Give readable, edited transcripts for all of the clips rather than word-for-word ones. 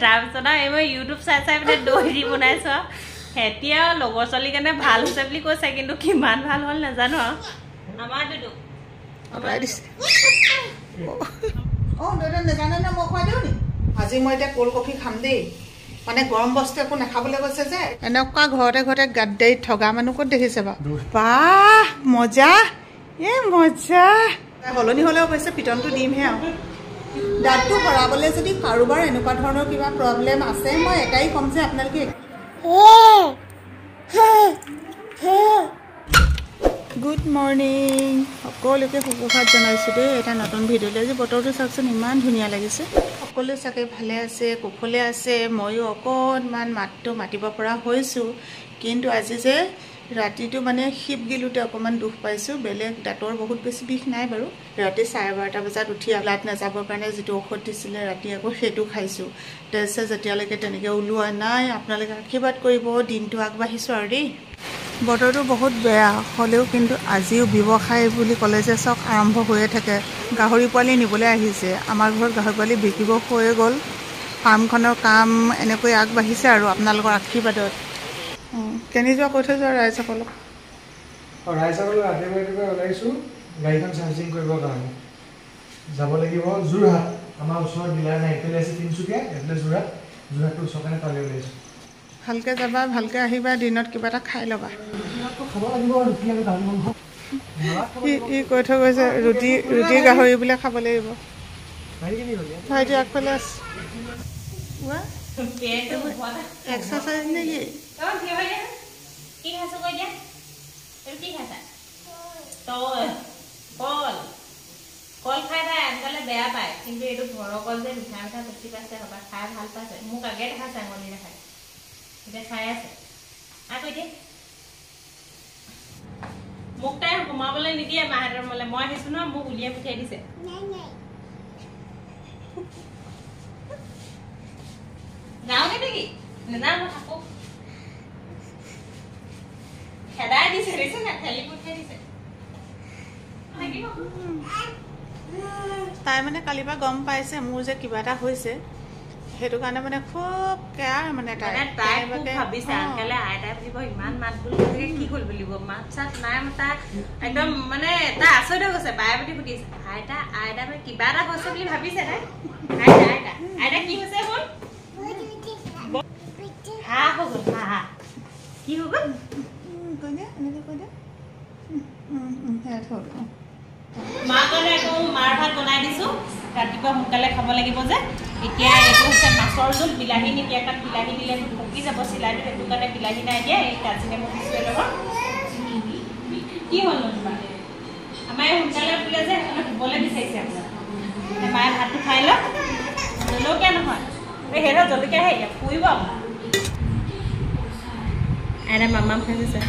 তাৰপিছত মই ইউটিউব চাই চাই মানে দৈ দি বনাইছো এতিয়া লগৰ ছোৱালীৰ কাৰণে ভাল হৈছে বুলি কৈছে কিন্তু কিমান ভাল হ'ল নাজানো আমাৰ দুদু আঁতৰাই দিছে দৈটা নাজানে না মই খুৱাই দিওঁ নি আজি মই এতিয়া কোল্ড কফি খাম দেই মানে গৰম বস্তু একো নাখাবলৈ কৈছে যে এনেকুৱা ঘৰতে ঘৰতে গাদ্দাৰি ঠগা মানুহ ক'ত দেখিছে বাৰু বাহ মজা মজা সলনি হ'লেও কৈছে পিটনটো দিমহে আৰু দাঁতটো সৰাবলৈ যদি কাৰোবাৰ এনেকুৱা ধৰণৰ কিবা প্ৰব্লেম আছে মই এটাই ক'ম যে আপোনালোকে গুড মৰ্ণিং সকলোকে সুপ্ৰভাত জনাইছোঁ দেই এটা নতুন ভিডিঅ'লৈ আজি বতৰটো চাওকচোন ইমান ধুনীয়া লাগিছে সকলোৱে চাগে ভালে আছে কুশলে আছে ময়ো অকণমান মাতটো মাতিব পৰা হৈছোঁ কিন্তু আজি যে ৰাতিটো মানে শিপ গিলোতে অকণমান দুখ পাইছোঁ বেলেগ দাঁতৰ বহুত বেছি বিষ নাই বাৰু ৰাতি 12:30 বজাত উঠি ব্লাড নাযাবৰ কাৰণে যিটো ঔষধ দিছিলে ৰাতি আকৌ সেইটো খাইছোঁ তাৰপিছত যেতিয়ালৈকে তেনেকৈ ওলোৱা নাই আপোনালোকে আশীৰ্বাদ কৰিব দিনটো আগবাঢ়িছোঁ আৰু দেই বতৰটো বহুত বেয়া হ'লেও কিন্তু আজিও ব্যৱসায় বুলি ক'লে যে চব আৰম্ভ হৈয়ে থাকে গাহৰি পোৱালি নিবলৈ আহিছে আমাৰ ঘৰত গাহৰি পোৱালি বিকিব হৈয়ে গ'ল ফাৰ্মখনৰ কাম এনেকৈ আগবাঢ়িছে আৰু আপোনালোকৰ আশীৰ্বাদত কেনি যোৱা কৈ থৈ যোৱা ৰাইজসকলক ৰাতিপুৱা ওলাইছোঁ গাড়ীখন চাৰ্জিং কৰিবৰ কাৰণে যাব লাগিব যোৰহাট আমাৰ ওচৰত ডিলাৰ নাই এইফালে আছে তিনিচুকীয়া এইফালে যোৰহাটটো ওচৰৰ কাৰণে তালৈ ওলাইছোঁ ভালকৈ যাবা ভালকৈ আহিবা দিনত কিবা এটা খাই ল'বা খাব লাগিব ই কৈ থৈ গৈছে ৰুটি গাহৰি বোলে খাব লাগিব ভাইটি আগফালে আছে এক্সাৰচাইজ নেকি কল খাই তাই আনকালে বেয়া পায় কিন্তু এইটো ঘৰৰ কল যে মিঠা মিঠা বেছি পাইছে হবা খাই ভাল পাইছে মোক আগে দেখাইছে আঙুলি দেখাই এতিয়া খাই আছে আকৌ এতিয়া মোক তাই সোমাবলৈ নিদিয়ে মাহঁতৰ মলে মই আহিছো ন মোক উলিয়াই পঠিয়াই দিছে যাওঁগে নেকি নাযাওঁ মই থাকো খেদাই দিছে দিছে না ঠেলি পঠিয়াই দিছে তাই মানে কালিৰ পৰা গম পাইছে মোৰ যে কিবা এটা হৈছে সেইটো কাৰণে মানে খুব কেয়াৰ মানে তাই ভাবিছে আনকালে আইতাই বুলিব ইমান মাত বুলিব কি হ'ল বুলিব মাত চাত নাই মতা একদম মানে তাই আচৰিত হৈ গৈছে বায়ে বুলি সুধিছে আইতা মানে কিবা এটা হৈছে বুলি ভাবিছে তাই আইতা কি হৈছে হ'ল হা হৈ গ'ল হা কি হৈ গ'ল মাৰ কাৰণে আকৌ মাৰ ভাত বনাই দিছো ৰাতিপুৱা সোনকালে খাব লাগিব যে এতিয়া এইটো হৈছে মাছৰ জোল বিলাহী নিদিয়া কাৰণ বিলাহী দিলে পকি যাব চিলাইটো সেইটো কাৰণে বিলাহী নাই দিয়া এই কাজি নেমু দিছোঁ লগত কি হ'ল তোমাৰ আমাৰ সোনকালে উঠিলে যে সেইকাৰণে শুবলৈ বিচাৰিছে আপোনাৰ মায়ে ভাতটো খাই লওক জলকীয়া নহয় এই সেইটা জলকীয়া আহে ফুৰিব আইতা মামাম খাইছে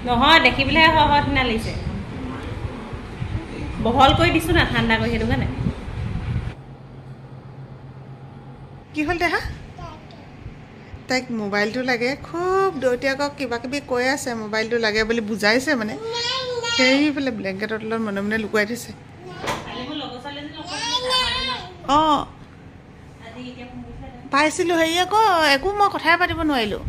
নহয় দেখি পেলাই হয় নিচিনা লাগিছে বহল কৰি দিছোঁ না ঠাণ্ডা কৰি সেইটো কাৰণে কি হ'ল দেহা তাইক মোবাইলটো লাগে খুব দেউতাকক কিবা কিবি কৈ আছে মোবাইলটো লাগে বুলি বুজাইছে মানে সেইফালে ব্লেংকেটৰ তলত মনে মনে লুকুৱাই থৈছে অঁ পাইছিলোঁ হেৰি আকৌ একো মই কথাই পাতিব নোৱাৰিলোঁ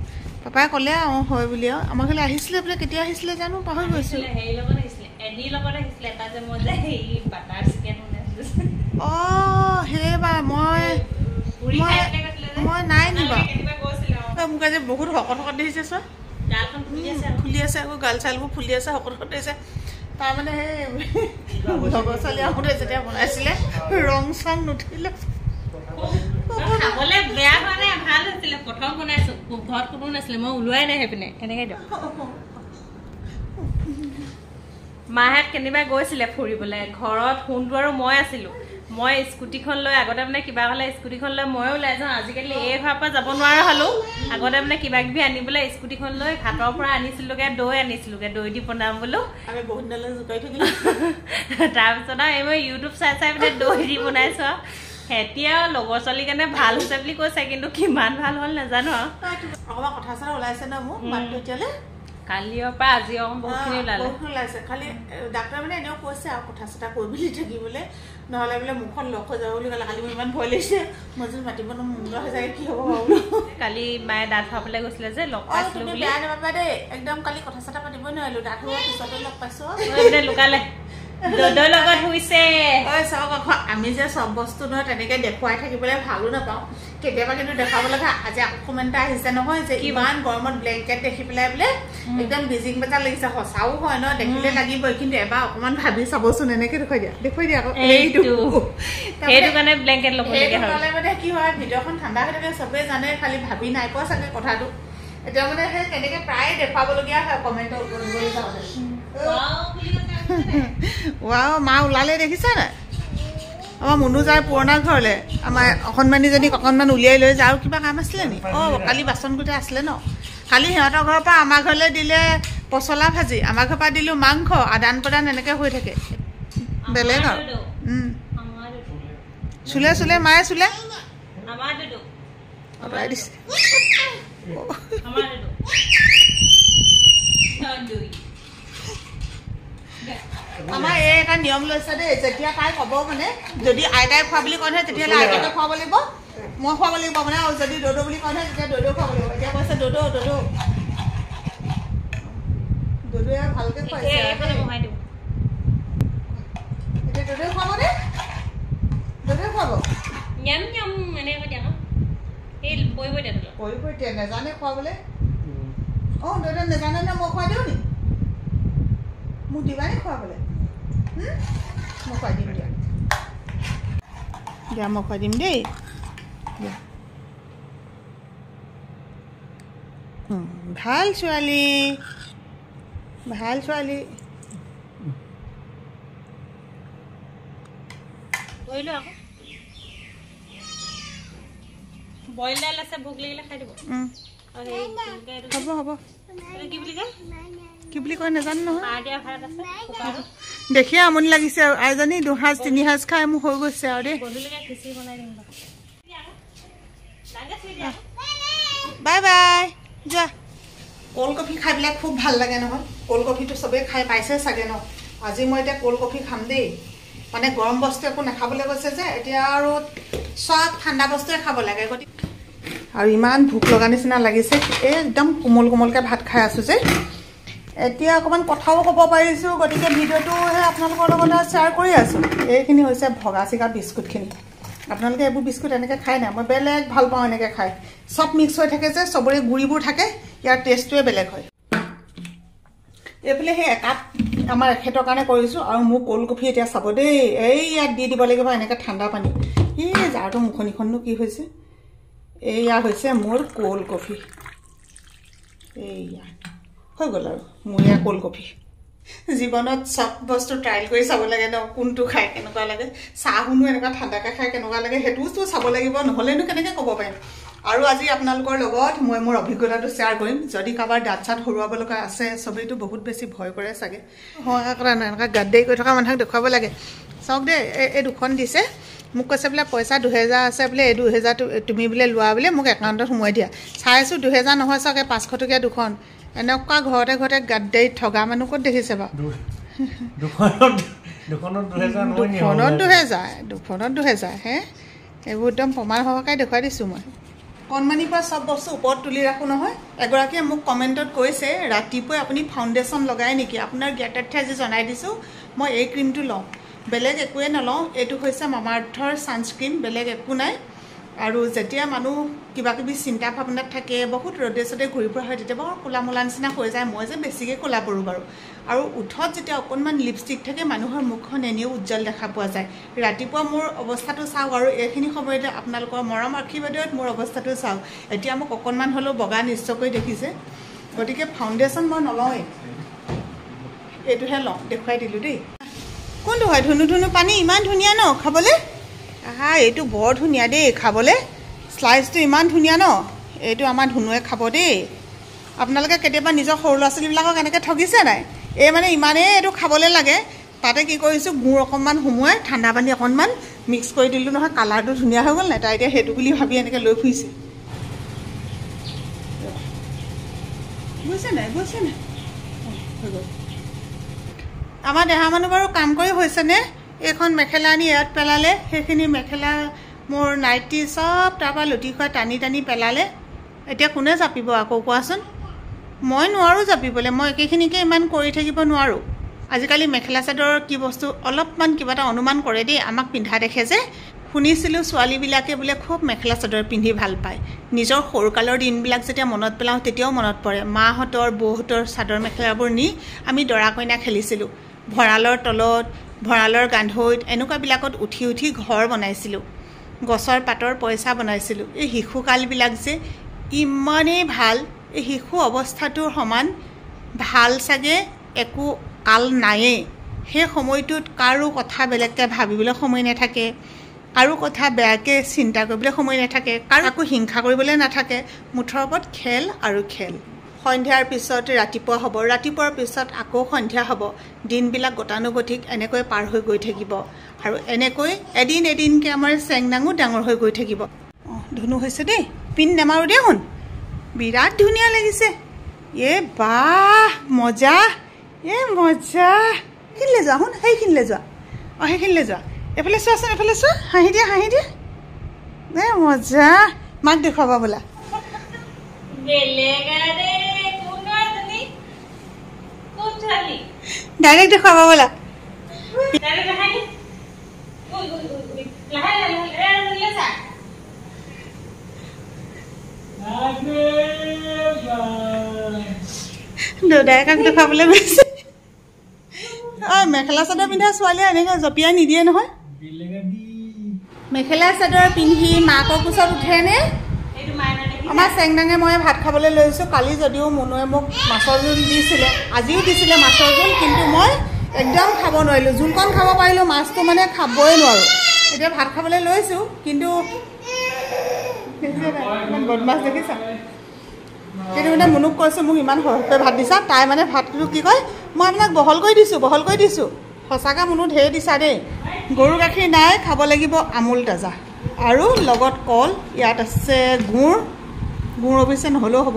পাপাই ক'লে অঁ হয় বুলি আৰু আমাৰ ঘৰলৈ আহিছিলে বোলে কেতিয়া আহিছিলে জানো পাহৰি গৈছোঁ অঁ সেইবাৰ মই নাই নি বাৰু মোক আজি বহুত শকত দেখিছে চোৱা ফুলি আছে আকৌ গাল চালবোৰ ফুলি আছে শকত দেখিছে তাৰমানে সেই লগৰ ছোৱালী আহোঁতে যেতিয়া বনাইছিলে ৰং চং নুঠিলে খাবলে বেয়া হোৱা নাই ভাল হৈছিলে প্ৰথম বনাইছো ঘৰত কোনো নাছিলে মই ওলোৱাই নাই সেইপিনে এনেকৈ দিয়ক মাহঁত কেনিবা গৈছিলে ফুৰিবলৈ ঘৰত সোণটো আৰু মই আছিলোঁ মই স্কুটিখন লৈ আগতে মানে কিবা হ'লে স্কুটিখন লৈ ময়ো ওলাই যাওঁ আজিকালি এই ঘৰৰ পৰা যাব নোৱাৰা হ'লোঁ আগতে মানে কিবা কিবি আনিবলৈ স্কুটিখন লৈ ঘাটৰ পৰা আনিছিলোঁগৈ দৈ দৈ দি বনাম বোলো আমি বহুত দিনলৈ জোকাই থাকিলোঁ তাৰপিছত আৰু মই ইউটিউব চাই চাই মানে দৈ দি বনাইছোঁ আৰু এতিয়া লগৰ ছোৱালীৰ কাৰণে ভাল হৈছে বুলি কৈছে কিন্তু কিমান ভাল হ'ল নাজানো অকণমান কথা চৰা ওলাইছে ন মোক মাতটো এতিয়ালৈ কালিৰ পৰা আজি বহুতখিনি ওলালে ওলাইছে খালি ডাক্তৰ মানে এনেও কৈছে আৰু কথা চথা কৈ বুলি থাকিবলৈ নহ'লে বোলে মুখখন লগ হৈ যাব বুলি ক'লে কালি মোৰ ইমান ভয় লাগিছে মই যদি মাতিব মুণ্ডা হৈ যায় কি হ'ব কালি মায়ে দাঁত ফাবলৈ গৈছিলে যে লগ পাইছিলোঁ বুলি বেয়া নাপাবা দেই একদম কালি কথা চথা পাতিব নোৱাৰিলোঁ দাঁত হোৱাৰ পিছতে লগ পাইছোঁ লুকালে দদৰ লগত শুইছে চাওক আকৌ আমি যে চব বস্তু নহয় তেনেকৈ দেখুৱাই থাকিবলৈ ভালো নাপাওঁ কেতিয়াবা কিন্তু দেখাব লগা আজি আকৌ কমেণ্ট এটা আহিছে নহয় যে ইমান গৰমত ব্লেংকেট দেখি পেলাই বোলে একদম বিজিং বেজা লাগিছে সঁচাও হয় ন দেখিলে লাগিবই কিন্তু এবাৰ অকণমান ভাবি চাবচোন এনেকৈ দেখুৱাই দিয়া আকৌ সেইটো কাৰণে ব্লেংকেট ল'বলগীয়া হয় মানে কি হয় ভিডিঅ'খন ঠাণ্ডা হৈ থাকে চবেই জানে খালি ভাবি নাই পোৱা চাগে কথাটো এতিয়া মানে সেই তেনেকৈ প্ৰায় দেখুৱাবলগীয়া হয় কমেণ্টৰ ৱাও মা ওলালে দেখিছা নাই আমাৰ মুনু যায় পুৰণা ঘৰলৈ আমাৰ অকণমানীজনীক অকণমান উলিয়াই লৈ যায় আৰু কিবা কাম আছিলে নি কালি বাচন কুটা আছিলে ন কালি সিহঁতৰ ঘৰৰ পৰা আমাৰ ঘৰলৈ দিলে পচলা ভাজি আমাৰ ঘৰৰ পৰা দিলোঁ মাংস আদান প্ৰদান এনেকৈ হৈ থাকে বেলেগ আৰু চুলে মায়ে চুলে দিছে আমাৰ এই এটা নিয়ম লৈছে দেই যেতিয়া তাই ক'ব মানে যদি আইতাই খোৱা বুলি কয় নহয় তেতিয়াহ'লে আইতাকে খুৱাব লাগিব মই খুৱাব লাগিব মানে আৰু যদি দদৌ বুলি কয় নহয় তেতিয়া দদৌ খুৱাব লাগিব এতিয়া কৈছে দদৌৱে ভালকৈ খুৱাইছে এতিয়া দদৌৱে খুৱাব দেই দদৌৱে খুৱাব এতিয়া নেজানে খুৱাবলৈ দদৌ নেজানে নে মই খুৱাই দিওঁ নি মোক দিবানে খুৱাবলৈ মই খুৱাই দিম দিয়া মই খুৱাই দিম দেই ভাল ছোৱালী বইল দাইল আছে ভোক লাগিলে খাই দিব হ'ব কি বুলি কয় নাজানো নহয় দেখিয়ে আমনি লাগিছে আৰু আইজনী 2 সাঁজ 3 সাঁজ খাই মোৰ হৈ গৈছে আৰু দেই বাই বাই যোৱা কোল্ড কফি খাই পেলাই খুব ভাল লাগে নহয় কোল্ড কফিটো চবেই খাই পাইছে চাগে ন আজি মই এতিয়া কোল্ড কফি খাম দেই মানে গৰম বস্তু একো নাখাবলৈ কৈছে যে এতিয়া আৰু চব ঠাণ্ডা বস্তুৱে খাব লাগে গতিকে আৰু ইমান ভোক লগা নিচিনা লাগিছে একদম কোমলকৈ ভাত খাই আছোঁ যে এতিয়া অকণমান কথাও ক'ব পাৰিছোঁ গতিকে ভিডিঅ'টো আপোনালোকৰ লগত শ্বেয়াৰ কৰি আছোঁ এইখিনি হৈছে ভগা চিগা বিস্কুটখিনি আপোনালোকে এইবোৰ বিস্কুট এনেকৈ খাই নাই মই বেলেগ ভাল পাওঁ এনেকৈ খাই চব মিক্স হৈ থাকে যে চবৰে গুড়িবোৰ থাকে ইয়াৰ টেষ্টটোৱে বেলেগ হয় এইফালে সেই একাপ আমাৰ এখেতৰ কাৰণে কৰিছোঁ আৰু মোৰ কোল্ড কফি এতিয়া চাব দেই এই ইয়াত দি দিব লাগিব এনেকৈ ঠাণ্ডা পানী জাৰটো মুখনিখননো কি হৈছে এয়া হৈছে মোৰ কোল্ড কফি এইয়া হৈ গ'ল আৰু মোৰ এয়া কোল্ড কফি জীৱনত চব বস্তু ট্ৰাইল কৰি চাব লাগে ন কোনটো খাই কেনেকুৱা লাগে চাহনো এনেকুৱা ঠাণ্ডাকৈ খাই কেনেকুৱা লাগে সেইটোতো চাব লাগিব নহ'লেনো কেনেকৈ ক'ব পাৰিম আৰু আজি আপোনালোকৰ লগত মই মোৰ অভিজ্ঞতাটো শ্বেয়াৰ কৰিম যদি কাৰোবাৰ দাঁত চাত সৰুৱাব লগা আছে চবেইতো বহুত বেছি ভয় কৰে চাগে হয় এনেকুৱা গাদ্দাৰি কৰি থকা মানুহক দেখুৱাব লাগে চাওক দেই এই দুখন দিছে মোক কৈছে বোলে পইচা 2000 আছে বোলে এই 2000 তুমি বোলে লোৱা বোলে মোক একাউণ্টত সোমোৱাই দিয়া চাইছোঁ 2000 নহয় চাগে 500 টকীয়া দুখন এনেকুৱা ঘৰতে গাদ্দাৰিত ঠগা মানুহ ক'ত দেখিছে বাৰু দুখনত 2000 হে এইবোৰ একদম প্ৰমাণ সহকাৰে দেখুৱাই দিছোঁ মই কণমানিৰ পৰা চব বস্তু ওপৰত তুলি ৰাখোঁ নহয় এগৰাকীয়ে মোক কমেণ্টত কৈছে ৰাতিপুৱাই আপুনি ফাউণ্ডেশ্যন লগাই নেকি আপোনাৰ জ্ঞাতাৰ্থে আজি জনাই দিছোঁ মই এই ক্ৰীমটো লওঁ বেলেগ একোৱে নলওঁ এইটো হৈছে মামাআৰ্থৰ ছানস্ক্ৰীম বেলেগ একো নাই আৰু যেতিয়া মানুহ কিবা কিবি চিন্তা ভাৱনাত থাকে বহুত ৰ'দে চদে ঘূৰি ফুৰা হয় তেতিয়া বৰ ক'লা মোলা নিচিনা হৈ যায় মই যে বেছিকৈ ক'লা পৰোঁ বাৰু আৰু উঠত যেতিয়া অকণমান লিপষ্টিক থাকে মানুহৰ মুখখন এনেও উজ্জ্বল দেখা পোৱা যায় ৰাতিপুৱা মোৰ অৱস্থাটো চাওক আৰু এইখিনি সময়তে আপোনালোকৰ মৰম আশীৰ্বাদত মোৰ অৱস্থাটো চাওক এতিয়া মোক অকণমান হ'লেও বগা নিশ্চয়কৈ দেখিছে গতিকে ফাউণ্ডেশ্যন মই নলওঁৱেই এইটোহে লওঁ দেখুৱাই দিলোঁ দেই কোনটো হয় ধুনু পানী ইমান ধুনীয়া ন খাবলৈ এইটো বৰ ধুনীয়া দেই খাবলৈ স্লাইচটো ইমান ধুনীয়া ন এইটো আমাৰ ধুনুৱে খাব দেই আপোনালোকে কেতিয়াবা নিজৰ সৰু ল'ৰা ছোৱালীবিলাকক এনেকৈ ঠগিছে নাই এই মানে ইমানেই এইটো খাবলৈ লাগে তাতে কি কৰিছোঁ গুড় অকণমান সোমোৱাই ঠাণ্ডা পানী অকণমান মিক্স কৰি দিলোঁ নহয় কালাৰটো ধুনীয়া হৈ গ'ল নাই তাই এতিয়া সেইটো বুলি ভাবি এনেকৈ লৈ ফুৰিছে বুজিছে নাই আমাৰ দেহা মানুহ বাৰু কাম কৰি হৈছেনে এইখন মেখেলা আনি ইয়াত পেলালে সেইখিনি মেখেলা মোৰ নাইটি চব তাৰপৰা লুটি খুৱাই টানি টানি পেলালে এতিয়া কোনে জাপিব আকৌ কোৱাচোন মই নোৱাৰোঁ জাপিবলৈ মই একেখিনিকে ইমান কৰি থাকিব নোৱাৰোঁ আজিকালি মেখেলা চাদৰৰ কি বস্তু অলপমান কিবা এটা অনুমান কৰে দেই আমাক পিন্ধা দেখে যে শুনিছিলোঁ ছোৱালীবিলাকে বোলে খুব মেখেলা চাদৰ পিন্ধি ভাল পায় নিজৰ সৰুকালৰ দিনবিলাক যেতিয়া মনত পেলাওঁ তেতিয়াও মনত পৰে মাহঁতৰ বৌহঁতৰ চাদৰ মেখেলাবোৰ নি আমি দৰা কইনা খেলিছিলোঁ ভঁৰালৰ তলত ভঁৰালৰ গান্ধৈত এনেকুৱাবিলাকত উঠি উঠি ঘৰ বনাইছিলোঁ গছৰ পাতৰ পইচা বনাইছিলোঁ এই শিশুকালবিলাক যে ইমানেই ভাল এই শিশু অৱস্থাটোৰ সমান ভাল চাগে একো কাল নায়েই সেই সময়টোত কাৰো কথা বেলেগকৈ ভাবিবলৈ সময় নাথাকে কাৰো কথা বেয়াকৈ চিন্তা কৰিবলৈ সময় নাথাকে কাৰো একো হিংসা কৰিবলৈ নাথাকে মুঠৰ ওপৰত খেল আৰু খেল সন্ধিয়াৰ পিছত ৰাতিপুৱা হ'ব ৰাতিপুৱাৰ পিছত আকৌ সন্ধিয়া হ'ব দিনবিলাক গতানুগতিক এনেকৈ পাৰ হৈ গৈ থাকিব আৰু এনেকৈ এদিন এদিনকৈ আমাৰ চেংনাঙো ডাঙৰ হৈ গৈ থাকিব ধুনু হৈছে দেই পিন নেমাৰোঁ দেই শুন বিৰাট ধুনীয়া লাগিছে বাহ মজা মজা সেইখিনিলৈ যোৱা শুন সেইখিনিলৈ যোৱা সেইখিনিলৈ যোৱা এইফালে চোৱাচোন এইফালে চোৱা হাঁহি দিয়া মজা মাক দেখুৱাবা বোলা ডাইৰেক্ট দেখুৱাবা বোলা দেউতাইকাক দেখুৱাবলৈ গৈছে মেখেলা চাদৰ পিন্ধা ছোৱালীয়ে এনেকৈ জঁপিয়াই নিদিয়ে নহয় মেখেলা চাদৰ পিন্ধি মাকৰ কোচত উঠেনে আমাৰ চেংনাঙে মই ভাত খাবলৈ লৈছোঁ কালি যদিও মুনুৱে মোক মাছৰ জোল দিছিলে আজিও দিছিলে মাছৰ জোল কিন্তু মই একদম খাব নোৱাৰিলোঁ জোলকণ খাব পাৰিলোঁ মাছটো মানে খাবই নোৱাৰোঁ এতিয়া ভাত খাবলৈ লৈছোঁ কিন্তু ইমান বদমাছ দেখিছা কিন্তু মানে মুনুক কৈছোঁ মোক ইমান সৰহকৈ ভাত দিছা তাই মানে ভাতটো কি কয় মই আপোনাক বহল কৰি দিছোঁ সঁচাকৈ মুনু ঢেৰ দিছা দেই গৰু গাখীৰ নাই খাব লাগিব আমুল তাজা আৰু লগত কল ইয়াত আছে গুড় অৱশ্যে নহ'লেও হ'ব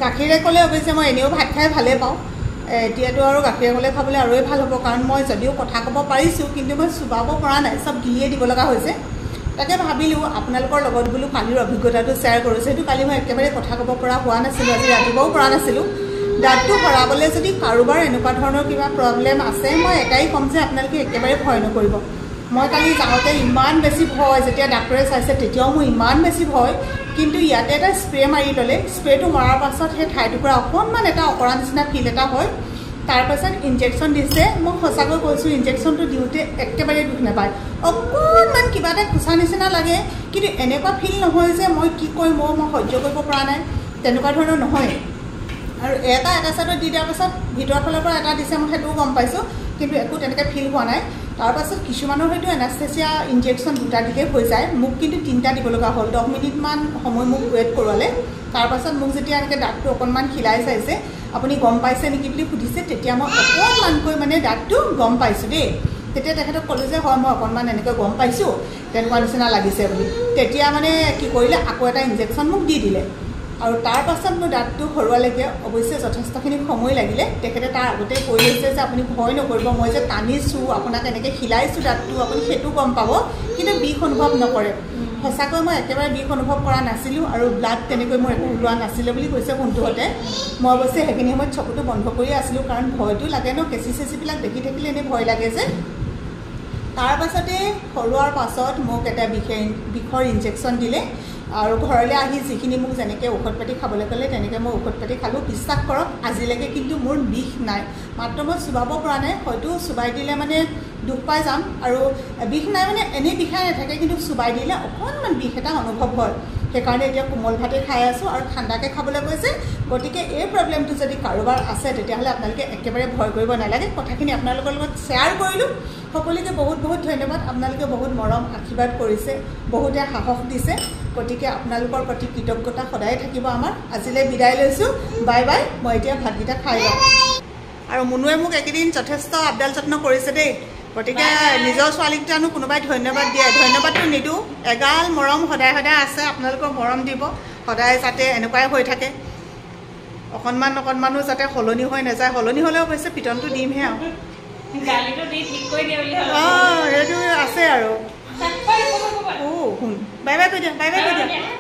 গাখীৰে ক'লে অৱশ্যে মই এনেও ভাত খাই ভালেই পাওঁ এতিয়াতো আৰু গাখীৰে ক'লে খাবলৈ আৰুৱে ভাল হ'ব কাৰণ মই যদিও কথা ক'ব পাৰিছোঁ কিন্তু মই চুবাব পৰা নাই চব গিলিয়ে দিব লগা হৈছে তাকে ভাবিলোঁ আপোনালোকৰ লগত বোলো কালিৰ অভিজ্ঞতাটো শ্বেয়াৰ কৰোঁ সেইটো কালি মই একেবাৰে কথা ক'ব পৰা হোৱা নাছিলোঁ আজি ৰাতিপুৱাও পৰা নাছিলোঁ দাঁতটো সৰাবলৈ যদি কাৰোবাৰ এনেকুৱা ধৰণৰ কিবা প্ৰব্লেম আছে মই এটাই ক'ম যে আপোনালোকে একেবাৰে ভয় নকৰিব মই কালি যাওঁতে ইমান বেছি ভয় যেতিয়া ডাক্তৰে চাইছে তেতিয়াও মোৰ ইমান বেছি ভয় কিন্তু ইয়াতে এটা স্প্ৰে মাৰি ল'লে স্প্ৰেটো মৰাৰ পাছত সেই ঠাইটুকুৰা অকণমান এটা অকৰা নিচিনা ফিল এটা হয় তাৰপাছত ইনজেকশ্যন দিছে মই সঁচাকৈ কৈছোঁ ইনজেকশ্যনটো দিওঁতে একেবাৰে দুখ নাপায় অকণমান কিবা এটা খোচা নিচিনা লাগে কিন্তু এনেকুৱা ফিল নহয় যে মই কি কৰিম মই সহ্য কৰিব পৰা নাই তেনেকুৱা ধৰণৰ নহয় আৰু এটা চাইডত দি দিয়াৰ পাছত ভিতৰৰ ফালৰ পৰা এটা দিছে মই সেইটোও গম পাইছোঁ কিন্তু একো তেনেকৈ ফিল হোৱা নাই তাৰপাছত কিছুমানৰ হয়তো এনাস্থেচিয়া ইনজেকশ্যন দুটা দিলেই হৈ যায় মোক কিন্তু 3টা দিব লগা হ'ল 10 মিনিটমান সময় মোক ৱেইট কৰোৱালে তাৰপাছত মোক যেতিয়া এনেকৈ দাঁতটো অকণমান খিলাই চাইছে আপুনি গম পাইছে নেকি বুলি সুধিছে তেতিয়া মই অকণমানকৈ মানে দাঁতটো গম পাইছোঁ দেই তেতিয়া তেখেতক ক'লোঁ যে হয় মই অকণমান এনেকৈ গম পাইছোঁ তেনেকুৱা নিচিনা লাগিছে বুলি তেতিয়া মানে কি কৰিলে আকৌ এটা ইনজেকশ্যন মোক দি দিলে আৰু তাৰপাছত মোৰ দাঁতটো সৰোৱালৈকে অৱশ্যে যথেষ্টখিনি সময় লাগিলে তেখেতে তাৰ আগতেই কৈ লৈছে যে আপুনি ভয় নকৰিব মই যে টানিছোঁ আপোনাক এনেকৈ হিলাইছোঁ দাঁতটো আপুনি সেইটো গম পাব কিন্তু বিষ অনুভৱ নকৰে সঁচাকৈ মই একেবাৰে বিষ অনুভৱ কৰা নাছিলোঁ আৰু ব্লাড তেনেকৈ মোৰ একো ওলোৱা নাছিলে বুলি কৈছে বন্ধুহঁতে মই অৱশ্যে সেইখিনি সময়ত চকুটো বন্ধ কৰি আছিলোঁ কাৰণ ভয়টো লাগে ন কেঁচি চেঁচিবিলাক দেখি থাকিলে এনেই ভয় লাগে যে তাৰপাছতে সৰোৱাৰ পাছত মোক এটা বিষৰ ইনজেকশ্যন দিলে আৰু ঘৰলৈ আহি যিখিনি মোক যেনেকৈ ঔষধ পাতি খাবলৈ ক'লে তেনেকৈ মই ঔষধ পাতি খালোঁ বিশ্বাস কৰক আজিলৈকে কিন্তু মোৰ বিষ নাই মাত্ৰ মই চুবাব পৰা নাই হয়তো চুবাই দিলে মানে দুখ পাই যাম আৰু বিষ নাই মানে এনেই বিষাই নাথাকে কিন্তু চুবাই দিলে অকণমান বিষ এটা অনুভৱ হয় সেইকাৰণে এতিয়া কোমল ভাতেই খাই আছোঁ আৰু ঠাণ্ডাকৈ খাবলৈ কৈছে গতিকে এই প্ৰব্লেমটো যদি কাৰোবাৰ আছে তেতিয়াহ'লে আপোনালোকে একেবাৰে ভয় কৰিব নালাগে কথাখিনি আপোনালোকৰ লগত শ্বেয়াৰ কৰিলোঁ সকলোকে বহুত ধন্যবাদ আপোনালোকে বহুত মৰম আশীৰ্বাদ কৰিছে বহুতে সাহস দিছে গতিকে আপোনালোকৰ প্ৰতি কৃতজ্ঞতা সদায় থাকিব আমাৰ আজিলৈ বিদায় লৈছোঁ বাই বাই মই এতিয়া ভাতকেইটা খাই লওঁ আৰু মুনুৱে মোক একেদিন যথেষ্ট আপডাল যত্ন কৰিছে দেই গতিকে নিজৰ ছোৱালীকেইটানো কোনোবাই ধন্যবাদ দিয়ে ধন্যবাদটো নিদিওঁ এগাল মৰম সদায় আছে আপোনালোকৰ মৰম দিব সদায় যাতে এনেকুৱাই হৈ থাকে অকণমানো যাতে সলনি হৈ নাযায় সলনি হ'লে অৱশ্যে পিটনটো দিমহে আৰু গালিটো দি ঠিক কৰি দিয়ে বুলি সেইটো আছে আৰু শুন বাই বাই কৈ দিয়া